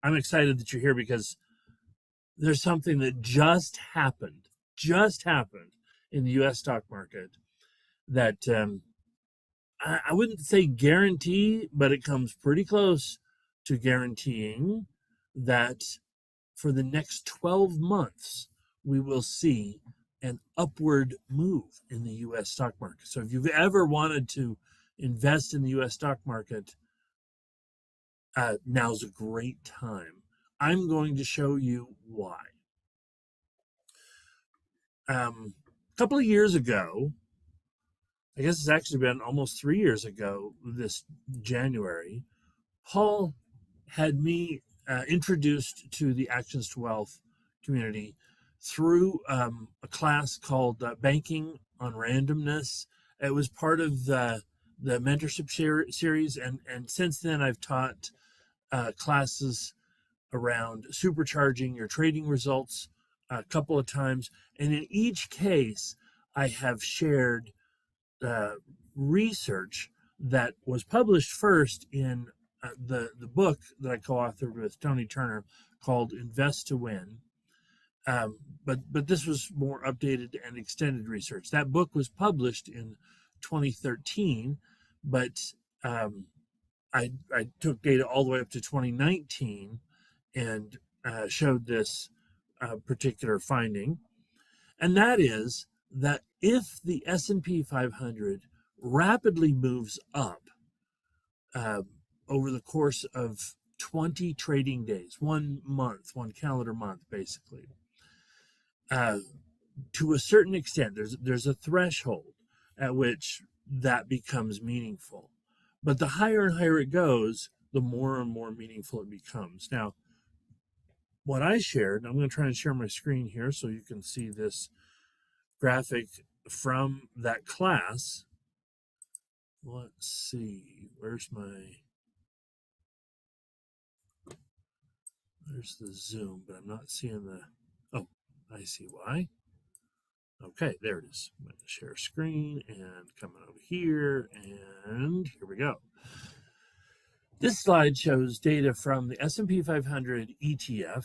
I'm excited that you're here because there's something that just happened in the U.S. stock market that I wouldn't say guarantee, but it comes pretty close to guaranteeing that for the next 12 months, we will see an upward move in the U.S. stock market. So if you've ever wanted to invest in the U.S. stock market, now's a great time. I'm going to show you why. A couple of years ago, I guess it's actually been almost 3 years ago, this January, Paul had me introduced to the Actions to Wealth community through a class called Banking on Randomness. It was part of the mentorship series, and since then I've taught classes around supercharging your trading results a couple of times, and in each case I have shared research that was published first in the book that I co-authored with Tony Turner called Invest to Win. But this was more updated and extended research. That book was published in 2013, but I took data all the way up to 2019 and showed this particular finding, and that is that if the S&P 500 rapidly moves up over the course of 20 trading days, 1 month, one calendar month, basically, to a certain extent, there's a threshold at which that becomes meaningful. But the higher and higher it goes, the more and more meaningful it becomes. Now, what I shared, I'm going to try and share my screen here so you can see this graphic from that class. Let's see, there's the zoom, but I'm not seeing oh, I see why. Okay, there it is. I'm going to share screen and coming over here, and here we go. This slide shows data from the S&P 500 ETF,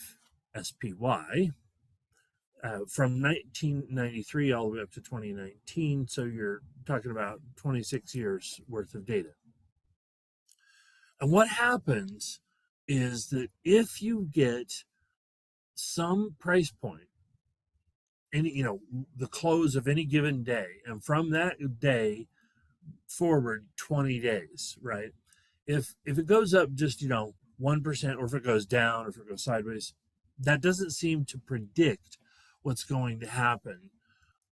SPY, from 1993 all the way up to 2019. So you're talking about 26 years worth of data. And what happens is that if you get some price point, the close of any given day, and from that day forward 20 days, right? If it goes up just 1%, or if it goes down, or if it goes sideways, that doesn't seem to predict what's going to happen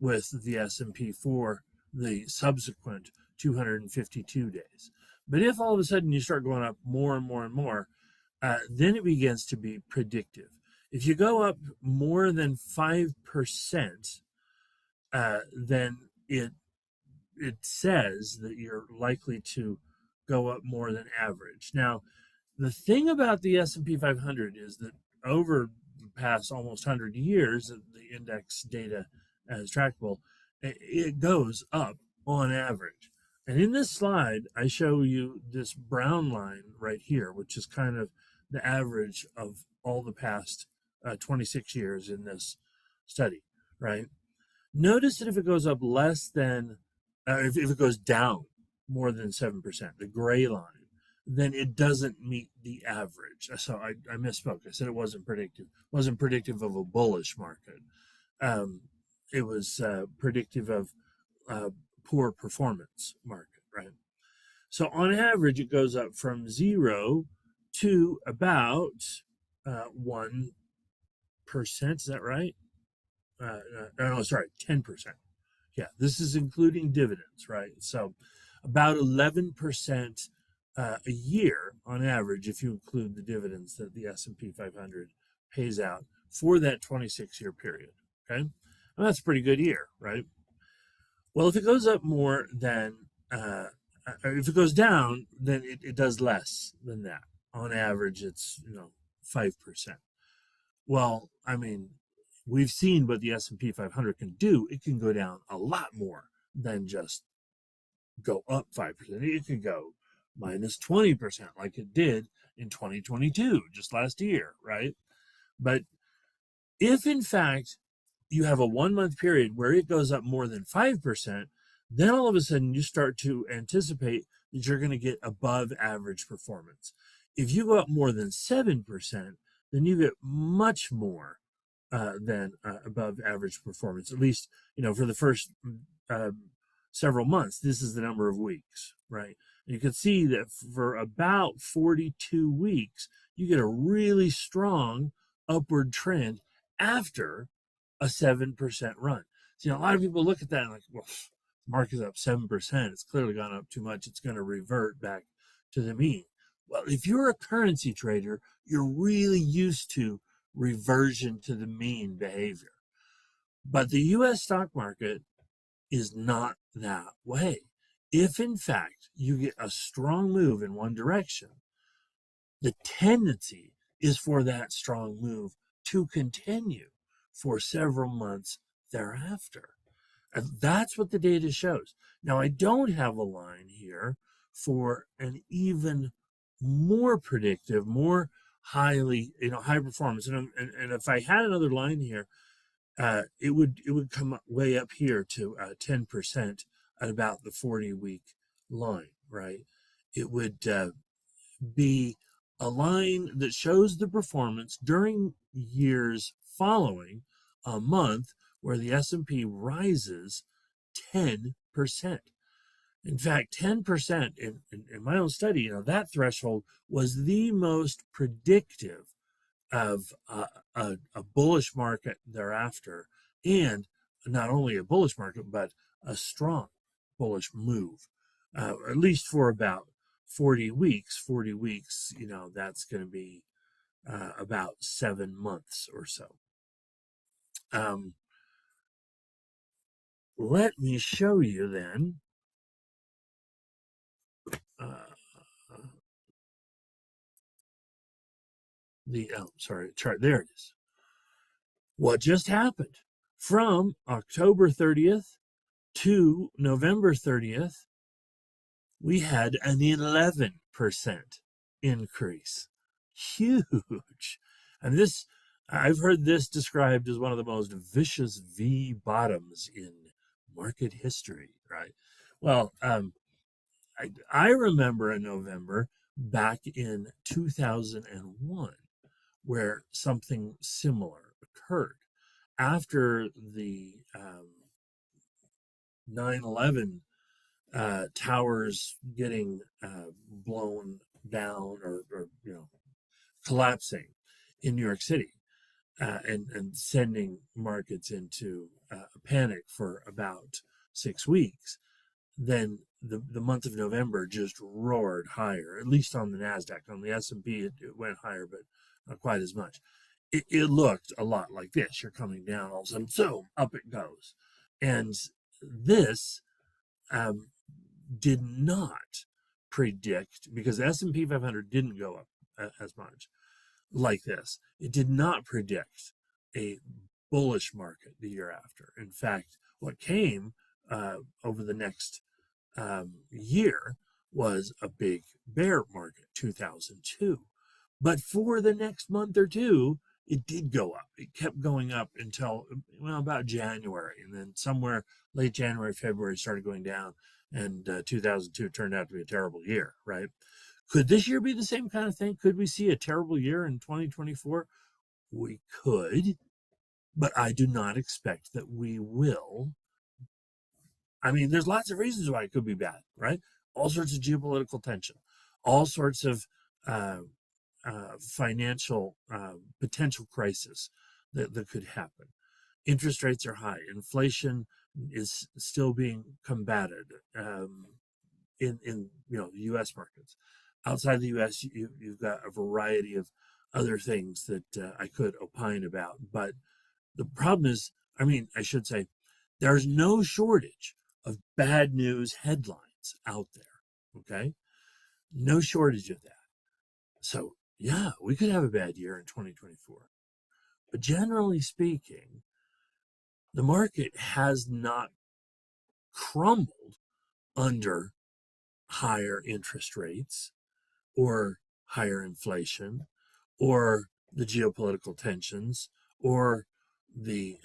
with the S&P for the subsequent 252 days. But if all of a sudden you start going up more and more and more, then it begins to be predictive. If you go up more than 5%, then it says that you're likely to go up more than average. Now, the thing about the S&P 500 is that over the past almost 100 years, the index data as trackable, it goes up on average. And in this slide, I show you this brown line right here, which is kind of the average of all the past 26 years in this study, right? Notice that if it goes up less than, if it goes down more than 7%, the gray line, then it doesn't meet the average. So I misspoke. I said it wasn't predictive. It wasn't predictive of a bullish market. It was predictive of poor performance market, right? So on average, it goes up from 0 to about 1%. Is that right? No, sorry, 10%. Yeah, this is including dividends, right? So about 11% a year on average, if you include the dividends that the S&P 500 pays out for that 26-year period. Okay, and that's a pretty good year, right? Well, if it goes up more than, if it goes down, then it does less than that. On average, it's 5%. Well, I mean, we've seen what the S&P 500 can do. It can go down a lot more than just go up 5%. It can go minus 20% like it did in 2022, just last year, right? But if in fact you have a 1 month period where it goes up more than 5%, then all of a sudden you start to anticipate that you're going to get above average performance. If you go up more than 7%, then you get much more than above average performance, at least, for the first uh, several months. This is the number of weeks, right? And you can see that for about 42 weeks, you get a really strong upward trend after a 7% run. So, a lot of people look at that and like, well, the market is up 7%. It's clearly gone up too much. It's going to revert back to the mean. Well, if you're a currency trader, you're really used to reversion to the mean behavior. But the US stock market is not that way. If in fact you get a strong move in one direction, the tendency is for that strong move to continue for several months thereafter. And that's what the data shows. Now, I don't have a line here for an even more predictive, more highly, high performance. And if I had another line here, it would come way up here to 10% at about the 40-week line, right? It would be a line that shows the performance during years following a month where the S&P rises 10%. In fact, 10% in my own study, that threshold was the most predictive of a bullish market thereafter, and not only a bullish market, but a strong bullish move, at least for about 40 weeks. 40 weeks, that's going to be about 7 months or so. Let me show you then chart. There it is. What just happened from October 30th to November 30th? We had an 11% increase. Huge. And this, I've heard this described as one of the most vicious V bottoms in market history, right? Well, I remember in November back in 2001 where something similar occurred. After the 9/11 towers getting blown down or collapsing in New York City, and sending markets into a panic for about 6 weeks, then the month of November just roared higher, at least on the NASDAQ. On the S&P, it went higher, but not quite as much. It looked a lot like this. You're coming down, all of a sudden, zoom, up it goes. And this did not predict, because the S&P 500 didn't go up as much like this. It did not predict a bullish market the year after. In fact, what came over the next year was a big bear market, 2002. But for the next month or two, it did go up. It kept going up until, about January. And then somewhere late January, February, it started going down. And 2002 turned out to be a terrible year, right? Could this year be the same kind of thing? Could we see a terrible year in 2024? We could, but I do not expect that we will. I mean, there's lots of reasons why it could be bad, right? All sorts of geopolitical tension, all sorts of financial potential crisis that could happen. Interest rates are high. Inflation is still being combated in the U.S. markets. Outside the U.S., you've got a variety of other things that I could opine about. But the problem is, I should say, there's no shortage of bad news headlines out there. Okay, no shortage of that. So yeah, we could have a bad year in 2024. But generally speaking, the market has not crumbled under higher interest rates or higher inflation or the geopolitical tensions or the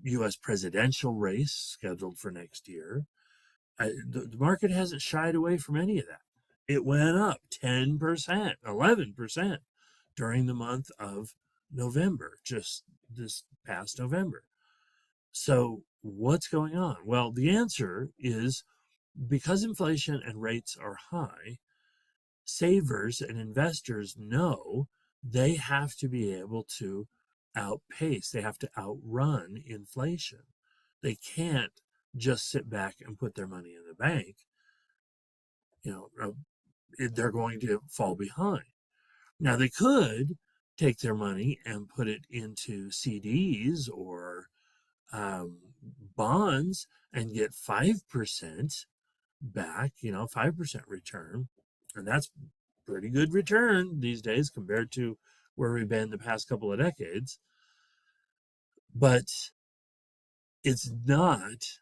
U.S. presidential race scheduled for next year. The market hasn't shied away from any of that. It went up 10%, 11% during the month of November, just this past November. So, what's going on? Well, the answer is because inflation and rates are high, savers and investors know they have to be able to outpace, they have to outrun inflation. They can't just sit back and put their money in the bank. They're going to fall behind. Now, they could take their money and put it into CDs or um, bonds and get 5% back, 5% return. And that's pretty good return these days compared to where we've been the past couple of decades. But it's not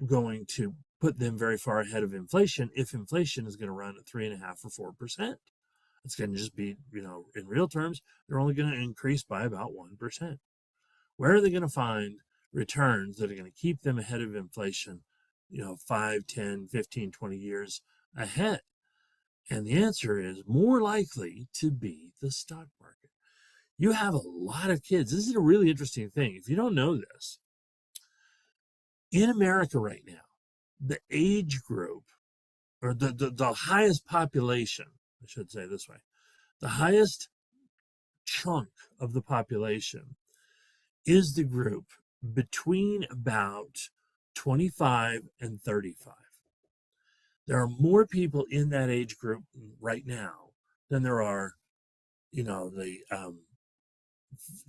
going to put them very far ahead of inflation if inflation is going to run at 3.5 or 4%. It's going to just be, in real terms, they're only going to increase by about 1%. Where are they going to find returns that are going to keep them ahead of inflation, 5, 10, 15, 20 years ahead? And the answer is more likely to be the stock market. You have a lot of kids. This is a really interesting thing. If you don't know this, in America right now, the age group, or the highest population, I should say this way, the highest chunk of the population is the group between about 25 and 35. There are more people in that age group right now than there are, the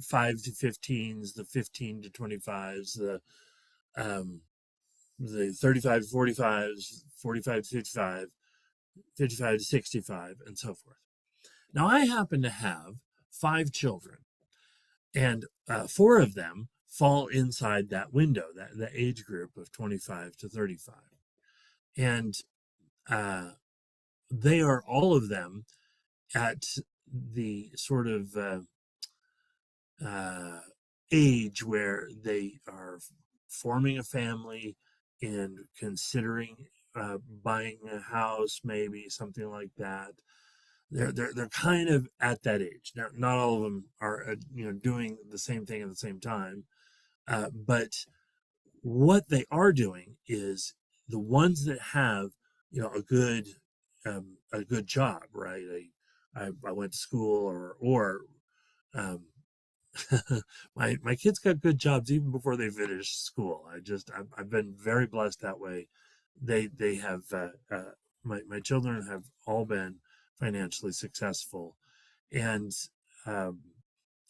5 to 15s, the 15 to 25s, the 35 to 45s, 45 to 55, 55 to 65, and so forth. Now, I happen to have 5 children, and 4 of them fall inside that window, that age group of 25 to 35. And they are all of them at the sort of age where they are forming a family and considering buying a house, maybe something like that. They're kind of at that age. Now, not all of them are doing the same thing at the same time, but what they are doing is the ones that have a good job, right? I went to school, or um, my kids got good jobs even before they finished school. I've been very blessed that way. They have my children have all been financially successful, and um,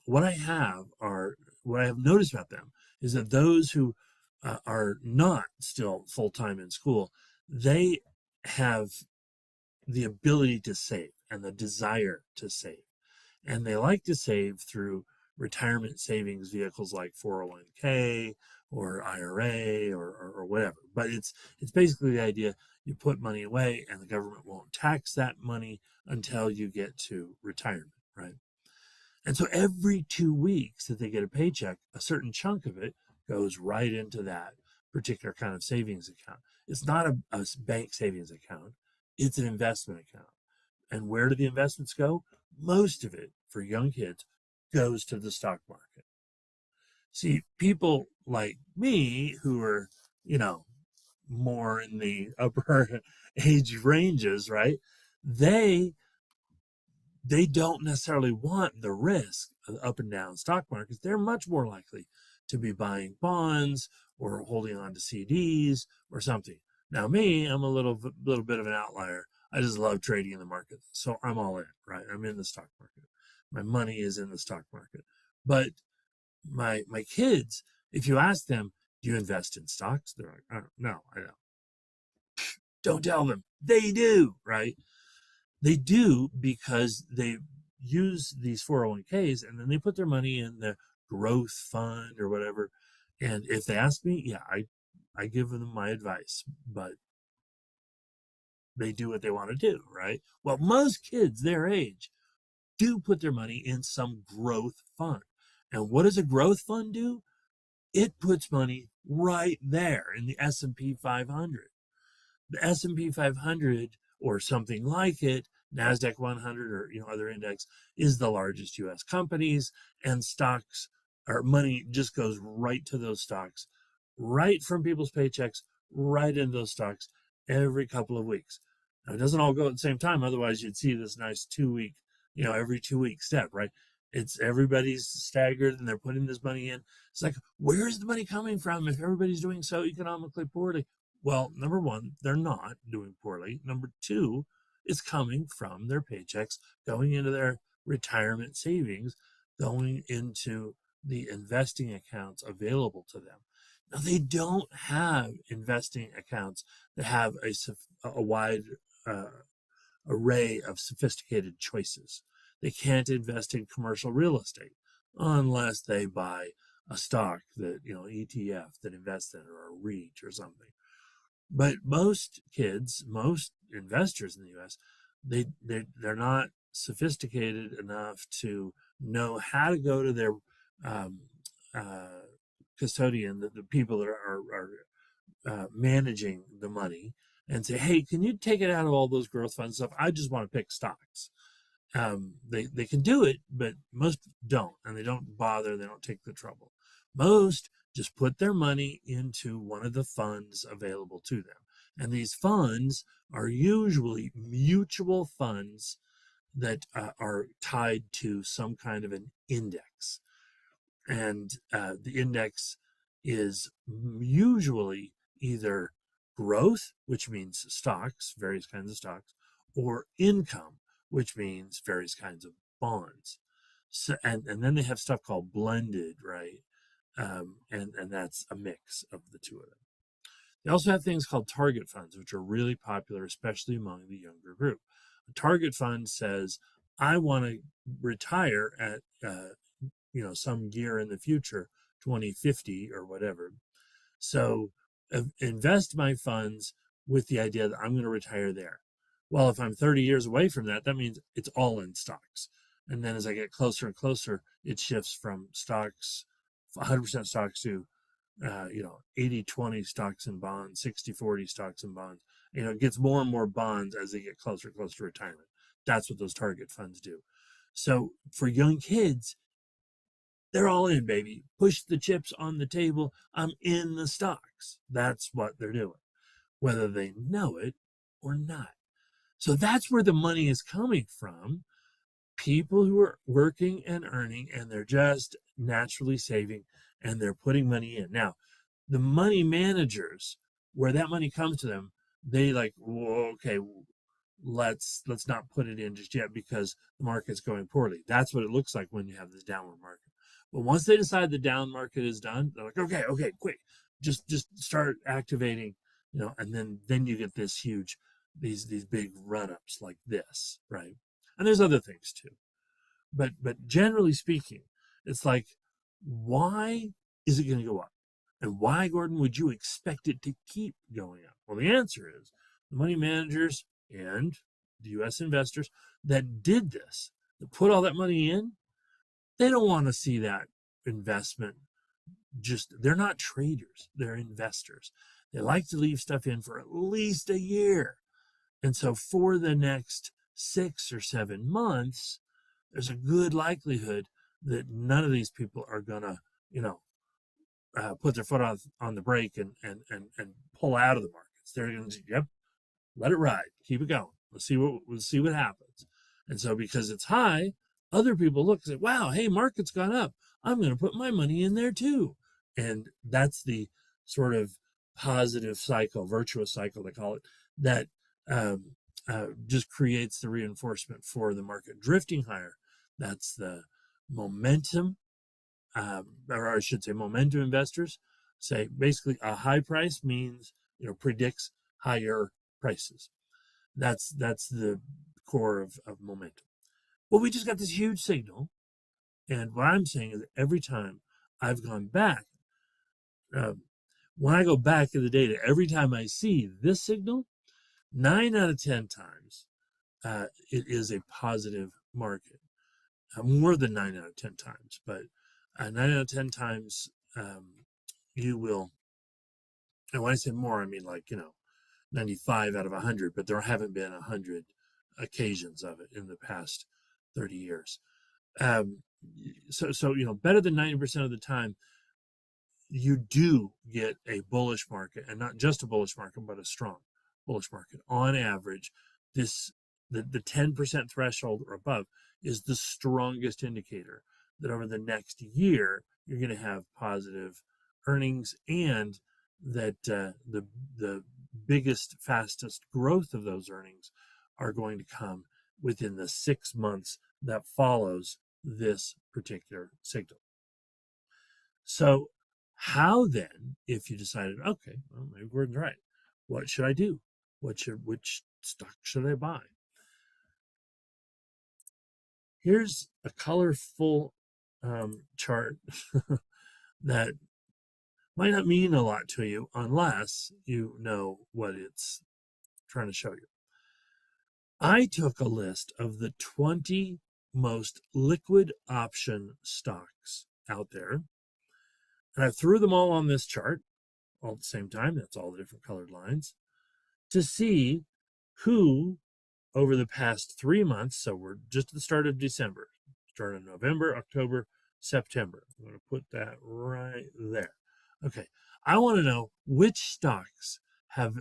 what I have are what I have noticed about them is that those who are not still full time in school, they have the ability to save and the desire to save. And they like to save through retirement savings vehicles like 401k or IRA or whatever. But it's basically the idea you put money away and the government won't tax that money until you get to retirement, right? And so every 2 weeks that they get a paycheck, a certain chunk of it goes right into that particular kind of savings account. It's not a bank savings account, it's an investment account. And where do the investments go? Most of it for young kids goes to the stock market. See, people like me who are, more in the upper age ranges, right? They they don't necessarily want the risk of up and down stock markets. They're much more likely to be buying bonds or holding on to CDs or something. Now, me, I'm a little bit of an outlier. I just love trading in the market, so I'm all in. Right, I'm in the stock market. My money is in the stock market. But my kids, if you ask them, do you invest in stocks? They're like, no, I don't. Don't tell them. They do, right? They do because they use these 401ks and then they put their money in the growth fund or whatever. And if they ask me, yeah, I give them my advice. But they do what they want to do, right? Well, most kids their age do put their money in some growth fund. And what does a growth fund do? It puts money right there in the S&P 500. The S&P 500 or something like it, Nasdaq 100 or other index, is the largest U.S. companies, and stocks or money just goes right to those stocks, right from people's paychecks, right into those stocks every couple of weeks. Now, it doesn't all go at the same time, otherwise you'd see this nice 2 week, every 2 week step, right? It's everybody's staggered and they're putting this money in. It's like, where's the money coming from if everybody's doing so economically poorly? Well, number one, they're not doing poorly. Number two, it's coming from their paychecks, going into their retirement savings, going into the investing accounts available to them. Now, they don't have investing accounts that have a wide array of sophisticated choices. They can't invest in commercial real estate unless they buy a stock that, ETF that invests in, or a REIT or something. But most kids, most investors in the U.S., they're not sophisticated enough to know how to go to their um, custodian, the people that are managing the money, and say, "Hey, can you take it out of all those growth fund stuff? I just want to pick stocks." They can do it, but most don't, and they don't bother. They don't take the trouble. Most just put their money into one of the funds available to them, and these funds are usually mutual funds that are tied to some kind of an index, and the index is usually either growth, which means stocks, various kinds of stocks, or income, which means various kinds of bonds. So, and then they have stuff called blended, right? And that's a mix of the two of them. They also have things called target funds, which are really popular, especially among the younger group. A target fund says, I want to retire at some year in the future, 2050 or whatever. So invest my funds with the idea that I'm going to retire there. Well, if I'm 30 years away from that, that means it's all in stocks. And then as I get closer and closer, it shifts from stocks, 100% stocks, to 80-20 stocks and bonds, 60-40 stocks and bonds. It gets more and more bonds as they get closer and closer to retirement. That's what those target funds do. So for young kids, they're all in, baby. Push the chips on the table. I'm in the stocks. That's what they're doing, whether they know it or not. So that's where the money is coming from. People who are working and earning, and they're just naturally saving, and they're putting money in. Now, the money managers, where that money comes to them, they like, well, okay, let's not put it in just yet because the market's going poorly. That's what it looks like when you have this downward market. But once they decide the down market is done, they're like, okay, quick, just start activating, and then you get this huge, these big run-ups like this, right? And there's other things too. But generally speaking, it's like, why is it going to go up? And why, Gordon, would you expect it to keep going up? Well, the answer is the money managers and the U.S. investors that did this, that put all that money in, they don't want to see that investment. They're not traders, they're investors. They like to leave stuff in for at least a year. And so for the next 6 or 7 months, there's a good likelihood that none of these people are going to, put their foot on the brake and pull out of the markets. They're going to say, yep, let it ride, keep it going. Let's see what happens. And so because it's high, other people look and say, wow, hey, market's gone up. I'm going to put my money in there too. And that's the sort of positive cycle, virtuous cycle, they call it, that just creates the reinforcement for the market drifting higher. That's the momentum, or I should say momentum investors say basically a high price means, predicts higher prices. That's the core of momentum. Well, we just got this huge signal. And what I'm saying is that every time I've gone back, when I go back in the data, every time I see this signal, 9 out of 10 times, it is a positive market. More than 9 out of 10 times, but 9 out of 10 times, you will, and when I say more, I mean like, 95 out of 100, but there haven't been 100 occasions of it in the past 30 years. Um, so better than 90% of the time, you do get a bullish market, and not just a bullish market, but a strong bullish market. On average, this the 10% threshold or above is the strongest indicator that over the next year you're going to have positive earnings, and that the biggest, fastest growth of those earnings are going to come within the 6 months that follows this particular signal. So, how then, if you decided, okay, well, maybe Gordon's right, what should I do? Which stock should I buy? Here's a colorful chart that might not mean a lot to you unless you know what it's trying to show you. I took a list of the 20 most liquid option stocks out there, and I threw them all on this chart all at the same time. That's all the different colored lines, to see who over the past 3 months, so we're just at the start of December, start of November, October, September. I'm going to put that right there. Okay, I want to know which stocks have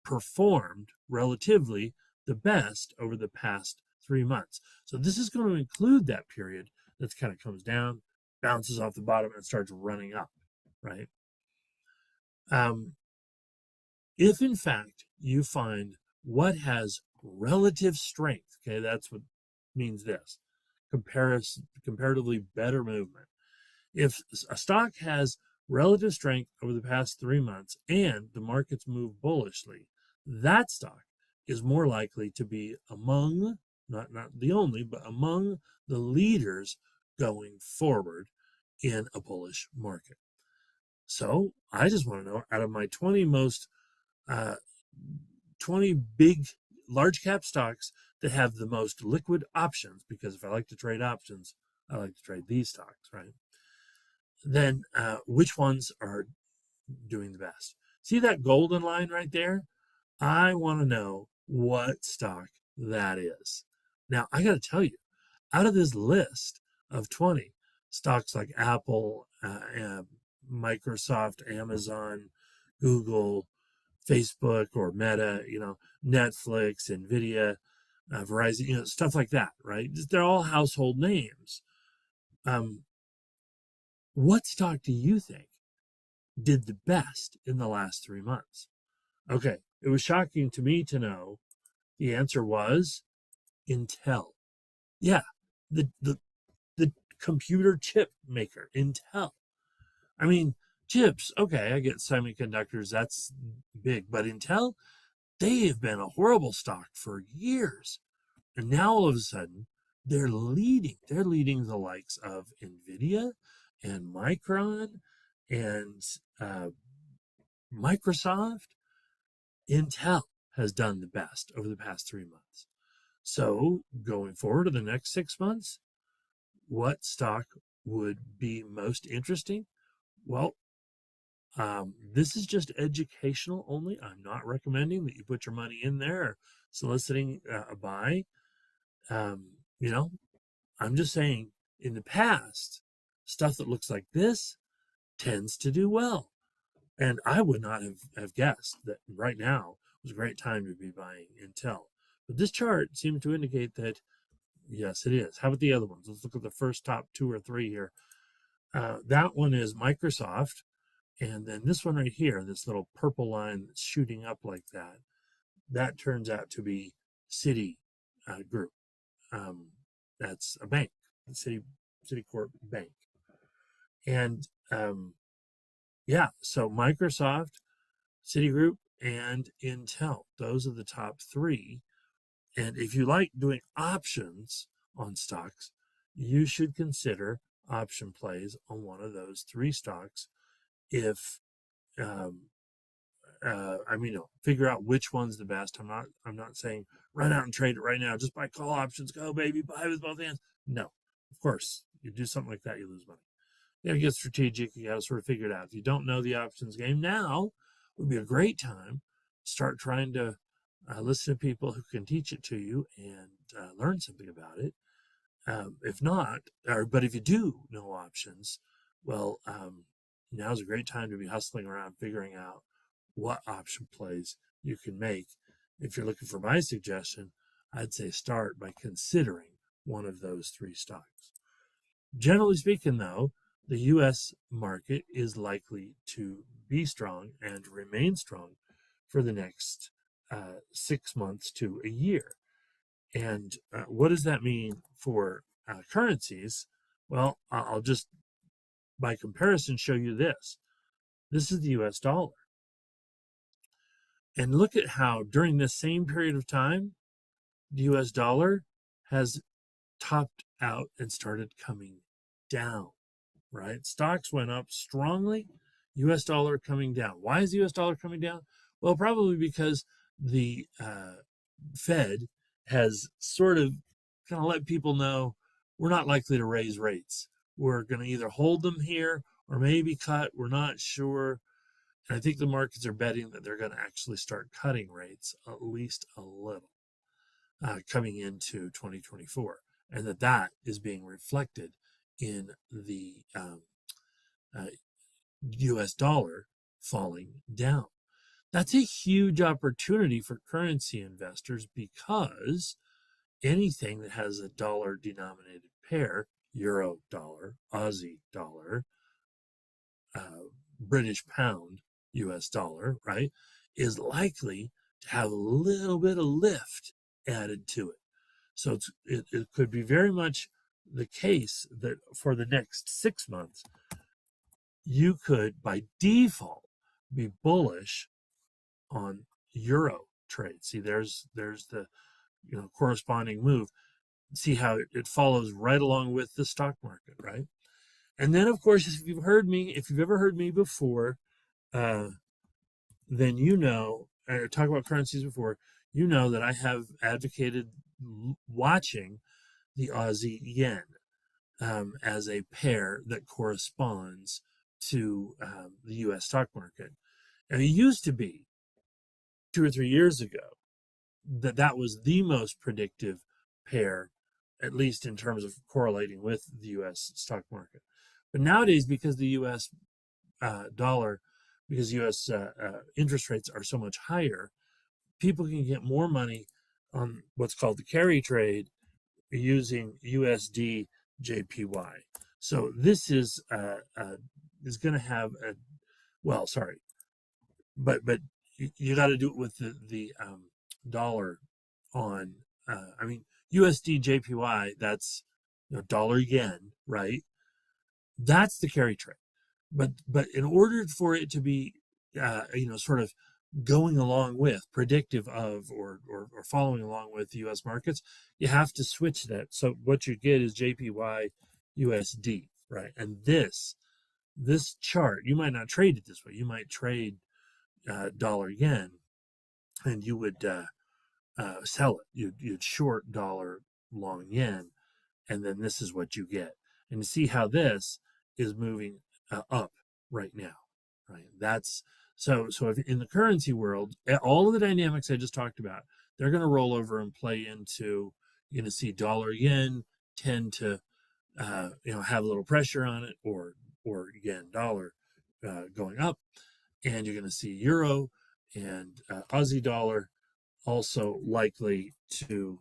performed relatively the best over the past 3 months. So this is going to include that period that kind of comes down, bounces off the bottom, and starts running up, right? If in fact you find what has relative strength, okay, that's what means this comparatively better movement. If a stock has relative strength over the past 3 months and the markets move bullishly, that stock is more likely to be among, not the only, but among the leaders going forward in a bullish market. So I just want to know, out of my 20 most 20 big large cap stocks that have the most liquid options, because if I like to trade options, I like to trade these stocks, right? Then which ones are doing the best? See that golden line right there? I want to know what stock that is. Now, I got to tell you, out of this list of 20 stocks like Apple, Microsoft, Amazon, Google, Facebook or Meta, Netflix, Nvidia, Verizon, stuff like that, right? They're all household names. What stock do you think did the best in the last 3 months? Okay, it was shocking to me to know the answer was Intel. Yeah, the computer chip maker, Intel. I mean, chips, okay, I get semiconductors, that's big, but Intel, they have been a horrible stock for years. And now all of a sudden, they're leading. They're leading the likes of Nvidia and Micron and Microsoft. Intel has done the best over the past 3 months. So going forward to the next 6 months, what stock would be most interesting? Well, this is just educational only. I'm not recommending that you put your money in there or soliciting a buy. You know, I'm just saying in the past, stuff that looks like this tends to do well. And I would not have guessed that right now was a great time to be buying Intel. But this chart seems to indicate that, yes, it is. How about the other ones? Let's look at the first top 2 or 3 here. That one is Microsoft. And then this one right here, this little purple line that's shooting up like that, that turns out to be Citi Group. That's a bank, the Citicorp Bank. And yeah, so Microsoft, Citigroup, and Intel, those are the top three. And if you like doing options on stocks, you should consider option plays on one of those three stocks if figure out which one's the best. I'm not saying run out and trade it right now. Just buy call options, go baby, buy with both hands. No, of course, you do something like that, you lose money. You gotta get strategic. You gotta sort of figure it out. If you don't know the options game, now would be a great time to start trying to listen to people who can teach it to you and learn something about it. If not, but if you do know options, well, now's a great time to be hustling around figuring out what option plays you can make. If you're looking for my suggestion, I'd say start by considering one of those three stocks. Generally speaking, though, the U.S. market is likely to be strong and remain strong for the next 6 months to a year. And what does that mean for currencies? Well, I'll just, by comparison, show you this. This is the US dollar. And look at how during this same period of time, the US dollar has topped out and started coming down, right? Stocks went up strongly, US dollar coming down. Why is the US dollar coming down? Well, probably because the Fed has sort of kind of let people know we're not likely to raise rates. We're going to either hold them here or maybe cut. We're not sure. And I think the markets are betting that they're going to actually start cutting rates at least a little coming into 2024, and that is being reflected in the US dollar falling down. That's a huge opportunity for currency investors because anything that has a dollar denominated pair, euro dollar, Aussie dollar, British pound, US dollar, right, is likely to have a little bit of lift added to it. So it could be very much the case that for the next 6 months, you could by default be bullish on euro trade. See, there's the corresponding move. See how it follows right along with the stock market, right? And then, of course, if you've ever heard me before, then talk about currencies before, you know that I have advocated watching the Aussie yen as a pair that corresponds to the U.S. stock market. And it used to be 2 or 3 years ago that was the most predictive pair, at least in terms of correlating with the U.S. stock market. But nowadays, because the U.S. dollar, because U.S. Interest rates are so much higher, people can get more money on what's called the carry trade using USD JPY. So this is going to have but you got to do it with the dollar on. USD JPY. That's dollar yen, right? That's the carry trade. But in order for it to be, sort of going along with, predictive of, or following along with the U.S. markets, you have to switch that. So what you get is JPY USD, right? And this chart, you might not trade it this way. You might trade dollar yen, and you would sell it. You'd short dollar, long yen, and then this is what you get. And you see how this is moving up right now, right? That's so if in the currency world, all of the dynamics I just talked about, they're going to roll over and play into. You're going to see dollar yen tend to have a little pressure on it, or yen dollar going up, and you're going to see euro and Aussie dollar also likely to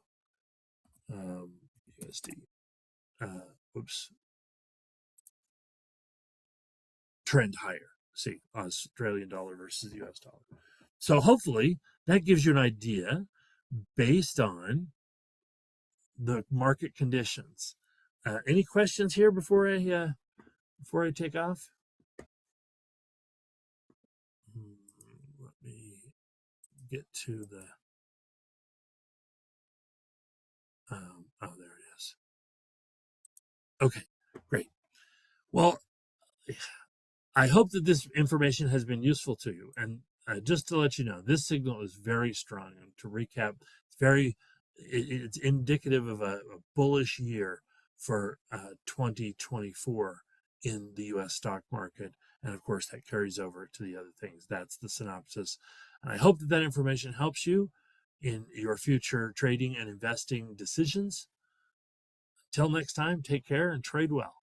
USD. Trend higher. See, Australian dollar versus the US dollar. So hopefully that gives you an idea based on the market conditions. Any questions here before I take off? Let me get to the. There it is. Okay, great. Well, I hope that this information has been useful to you. And just to let you know, this signal is very strong. And to recap, it's indicative of a bullish year for 2024 in the U.S. stock market. And of course, that carries over to the other things. That's the synopsis. And I hope that that information helps you in your future trading and investing decisions. Till next time, take care and trade well.